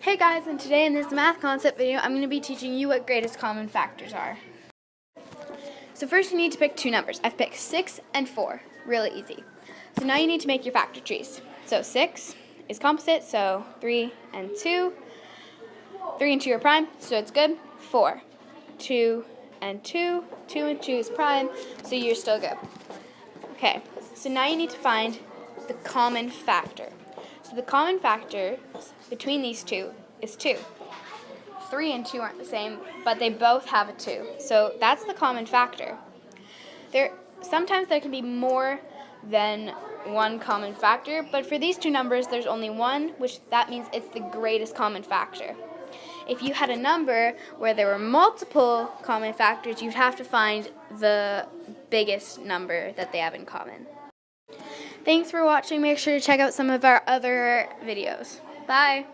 Hey guys, and today in this math concept video, I'm going to be teaching you what greatest common factors are. So first you need to pick two numbers. I've picked 6 and 4. Really easy. So now you need to make your factor trees. So 6 is composite, so 3 and 2. 3 and 2 are prime, so it's good. 4. 2 and 2. 2 and 2 is prime, so you're still good. Okay, so now you need to find the common factor. So the common factor between these two is 2. 3 and 2 aren't the same, but they both have a 2. So that's the common factor. Sometimes there can be more than one common factor, but for these two numbers there's only one, which that means it's the greatest common factor. If you had a number where there were multiple common factors, you'd have to find the biggest number that they have in common. Thanks for watching. Make sure to check out some of our other videos. Bye!